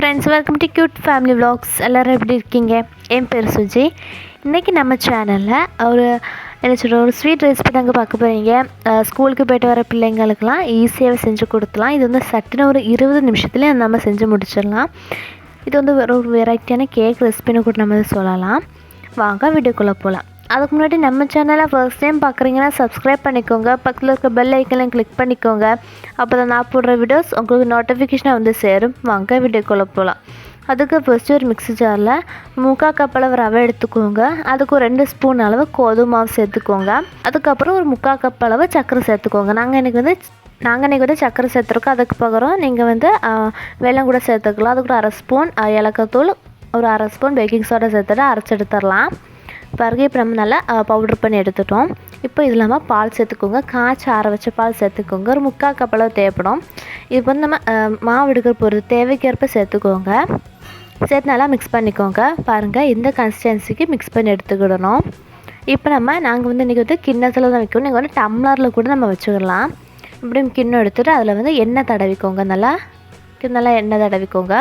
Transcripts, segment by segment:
Friends, welcome to cute family vlogs. எல்லோரும் எப்படி இருக்கீங்க? என் பேர் சுஜி. இன்றைக்கி நம்ம சேனலில் ஒரு ஸ்வீட் ரெசிபி தாங்க பார்க்க போகிறீங்க. ஸ்கூலுக்கு போய்ட்டு வர பிள்ளைங்களுக்கெல்லாம் ஈஸியாகவே செஞ்சு கொடுத்துலாம். இது வந்து சட்டுன்னு ஒரு 20 நிமிஷத்துலேயே நம்ம செஞ்சு முடிச்சிடலாம். இது வந்து ஒரு வெரைட்டியான கேக் ரெசிபின்னு கூட நம்ம சொல்லலாம். வாங்க வீடியோக்குள்ளே போகலாம். அதுக்கு முன்னாடி நம்ம சேனலை ஃபர்ஸ்ட் டைம் பார்க்குறீங்கன்னா சப்ஸ்கிரைப் பண்ணிக்கோங்க. பக்கத்தில் இருக்க பெல் ஐக்கனையும் கிளிக் பண்ணிக்கோங்க. அப்போ தான் நான் போடுற வீடியோஸ் உங்களுக்கு நோட்டிஃபிகேஷனாக வந்து சேரும். வாங்க வீடியோக்குள்ளே போகலாம். அதுக்கு ஃபஸ்ட்டு ஒரு மிக்ஸி ஜாரில் 3/4 கப் அளவு ரவை எடுத்துக்கோங்க. அதுக்கு ஒரு 2 ஸ்பூன் அளவு கோதுமை மாவு சேர்த்துக்கோங்க. அதுக்கப்புறம் ஒரு 3/4 கப் அளவு சர்க்கரை சேர்த்துக்கோங்க. நாங்கள் இன்றைக்கி வந்து சர்க்கரை சேர்த்துருக்கோம். அதுக்கு பகரம் நீங்கள் வந்து வெல்லம் கூட சேர்த்துக்கலாம். அதுக்கு ஒரு 1/2 ஸ்பூன் ஏலக்காய் தூள், ஒரு 1/2 ஸ்பூன் பேக்கிங் சோடா சேர்த்துட்டு அரைச்சி எடுத்துடலாம். பாருங்க, இப்போ நம்ம நல்லா பவுட்ரு பண்ணி எடுத்துட்டோம். இப்போ இது இல்லாமல் பால் சேர்த்துக்கோங்க. காய்ச்சி ஆற வச்ச பால் சேர்த்துக்கோங்க. ஒரு 3/4 கப் அளவு தேவைப்படும். இது வந்து நம்ம மாவு எடுக்கிற பொருள் தேவைக்கேற்ப சேர்த்துக்கோங்க. சேர்த்து நல்லா மிக்ஸ் பண்ணிக்கோங்க. பாருங்கள், இந்த கன்சிஸ்டன்சிக்கு மிக்ஸ் பண்ணி எடுத்துக்கிடணும். இப்போ நாங்கள் வந்து இன்றைக்கி வந்து கிண்ணத்தில் தான் வைக்கணும். நீங்கள் வந்து டம்ளரில் கூட நம்ம வச்சுக்கலாம். இப்படி கிண்ணம் எடுத்துகிட்டு அதில் வந்து எண்ணெய் தடவிக்கோங்க. நல்லா எண்ணெய் தடவிக்கோங்க.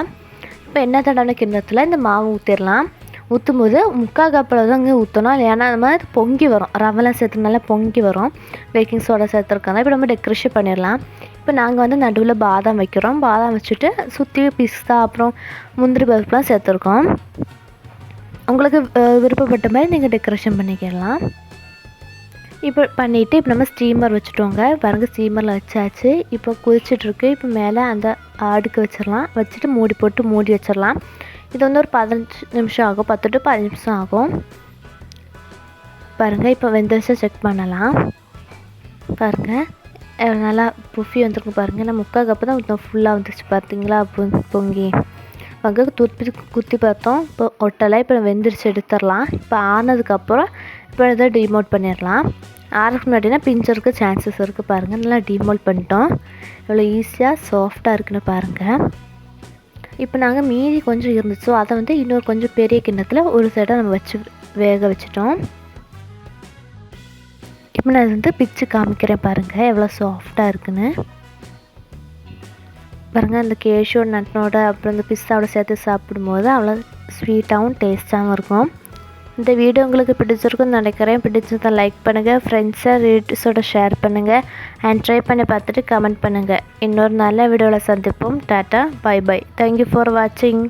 இப்போ எண்ணெய் தடவின கிண்ணத்தில் இந்த மாவு ஊற்றிடலாம். ஊற்றும் போது 3/4 கப் அளவு தான் இங்கே ஊற்றணும். ஏன்னா நம்ம பொங்கி வரும், ரவெல்லாம் சேர்த்து நல்லா பொங்கி வரும். பேக்கிங் சோடா சேர்த்துருக்காங்க. இப்போ நம்ம டெக்கரேஷன் பண்ணிடலாம். இப்போ நாங்கள் வந்து நடுவில் பாதாம் வைக்கிறோம். பாதாம் வச்சுட்டு சுற்றி பிஸ்தா அப்புறம் முந்திரி பருப்புலாம் சேர்த்துருக்கோம். உங்களுக்கு விருப்பப்பட்ட மாதிரி நீங்கள் டெக்கரேஷன் பண்ணிக்கலாம். இப்போ பண்ணிவிட்டு இப்போ நம்ம ஸ்டீமர் வச்சுட்டோங்க. பாருங்கள், ஸ்டீமரில் வச்சாச்சு. இப்போ கொதிச்சிட்ருக்கு. இப்போ மேலே அந்த அடுக்கு வச்சிடலாம். வச்சுட்டு மூடி போட்டு மூடி வச்சிடலாம். இது வந்து ஒரு 15 நிமிஷம் ஆகும். 10 to 15 நிமிஷம் ஆகும். பாருங்கள், இப்போ வெந்துருச்சா செக் பண்ணலாம். பாருங்கள், நல்லா புஃபி வந்துருக்கு. பாருங்கள், நான் 3/4 கப்பு தான் ஊற்றோம். ஃபுல்லாக வந்துருச்சு பார்த்தீங்களா? பொங்கி பங்கு குத்தி பார்த்தோம். இப்போ ஒட்டலை. இப்போ வெந்துருச்சு, எடுத்துடலாம். இப்போ ஆனதுக்கப்புறம் இப்போ இதை டிமோட் பண்ணிடலாம். ஆறுக்கு முன்னாடினா பிஞ்சருக்கு சான்சஸ் இருக்குது. பாருங்கள், நல்லா டிமோட் பண்ணிட்டோம். இவ்வளோ ஈஸியாக சாஃப்டாக இருக்குன்னு பாருங்கள். இப்போ நாங்கள் மீதி கொஞ்சம் இருந்துச்சோ அதை வந்து இன்னொரு கொஞ்சம் பெரிய கிண்ணத்தில் ஒரு சைடாக நம்ம வச்சு வேக வச்சிட்டோம். இப்போ நான் வந்து பிச்சு காமிக்கிறேன். பாருங்கள், எவ்வளோ சாஃப்டாக இருக்குன்னு. பாருங்கள், அந்த கேஷோ நட்னோட அப்புறம் இந்த பிஸ்தாவோட சேர்த்து சாப்பிடும்போது அவ்வளோ ஸ்வீட்டாகவும் டேஸ்ட்டாகவும் இருக்கும். இந்த வீடியோ உங்களுக்கு பிடிச்சிருக்குன்னு நினைக்கிறேன். பிடிச்சதை லைக் பண்ணுங்கள், ஃப்ரெண்ட்ஸை ரிலேட்டிவ்ஸோட ஷேர் பண்ணுங்கள், அண்ட் ட்ரை பண்ணி பார்த்துட்டு கமெண்ட் பண்ணுங்கள். இன்னொரு நல்ல வீடியோவில் சந்திப்போம். டாட்டா, பை பை. தேங்க்யூ ஃபார் வாட்சிங்.